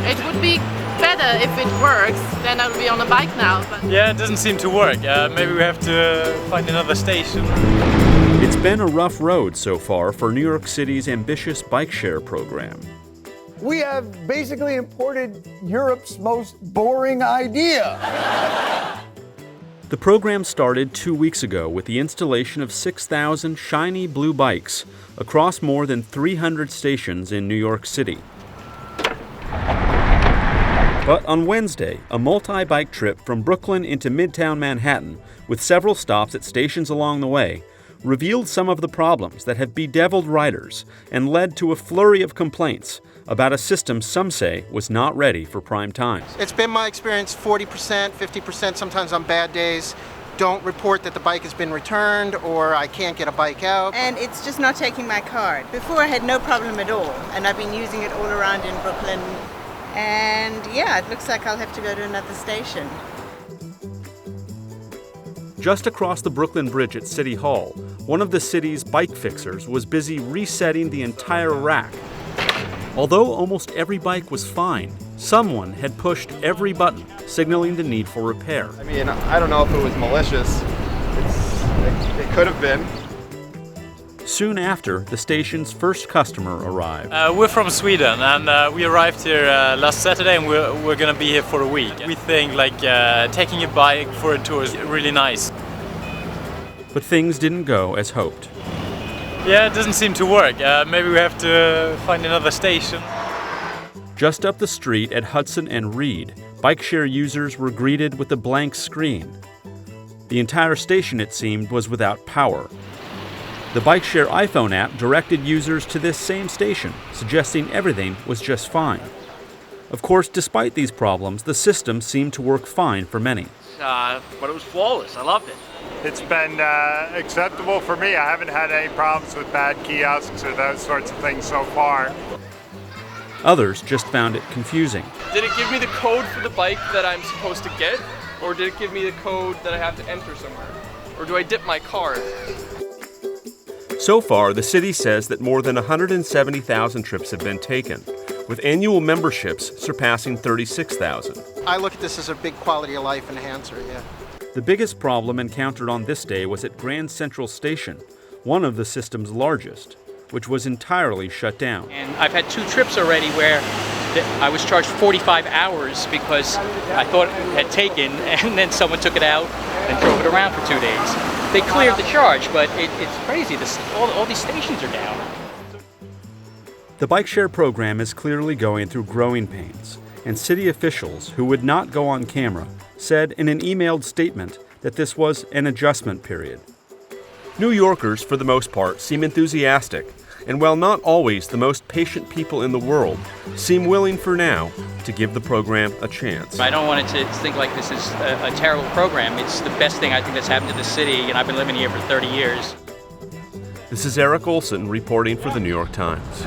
It would be better if it works, then I would be on a bike now. But Yeah, it doesn't seem to work. Maybe we have to find another station. It's been a rough road so far for New York City's ambitious bike share program. We have basically imported Europe's most boring idea. The program started 2 weeks ago with the installation of 6,000 shiny blue bikes across more than 300 stations in New York City. But on Wednesday, a multi-bike trip from Brooklyn into Midtown Manhattan, with several stops at stations along the way, revealed some of the problems that have bedeviled riders and led to a flurry of complaints about a system some say was not ready for prime time. It's been my experience 40%, 50%, sometimes on bad days, don't report that the bike has been returned or I can't get a bike out. And it's just not taking my card. Before I had no problem at all, and I've been using it all around in Brooklyn. And yeah, it looks like I'll have to go to another station. Just across the Brooklyn Bridge at City Hall, one of the city's bike fixers was busy resetting the entire rack. Although almost every bike was fine, someone had pushed every button, signaling the need for repair. I mean, I don't know if it was malicious. It could have been. Soon after, the station's first customer arrived. We're from Sweden, and we arrived here last Saturday, and we're going to be here for a week. We think taking a bike for a tour is really nice. But things didn't go as hoped. Yeah, it doesn't seem to work. Maybe we have to find another station. Just up the street at Hudson and Reed, bike share users were greeted with a blank screen. The entire station, it seemed, was without power. The bike share iPhone app directed users to this same station, suggesting everything was just fine. Of course, despite these problems, the system seemed to work fine for many. But it was flawless. I loved it. It's been acceptable for me. I haven't had any problems with bad kiosks or those sorts of things so far. Others just found it confusing. Did it give me the code for the bike that I'm supposed to get? Or did it give me the code that I have to enter somewhere? Or do I dip my card? So far, the city says that more than 170,000 trips have been taken, with annual memberships surpassing 36,000. I look at this as a big quality of life enhancer, yeah. The biggest problem encountered on this day was at Grand Central Station, one of the system's largest, which was entirely shut down. And I've had 2 trips already where I was charged 45 hours because I thought it had taken, and then someone took it out and drove it around for 2 days. They cleared the charge, but it's crazy. All these stations are down. The bike share program is clearly going through growing pains, and city officials, who would not go on camera, said in an emailed statement that this was an adjustment period. New Yorkers, for the most part, seem enthusiastic, and while not always the most patient people in the world, seem willing for now to give the program a chance. I don't want it to think like this is a terrible program. It's the best thing I think that's happened to the city, and I've been living here for 30 years. This is Eric Olson reporting for the New York Times.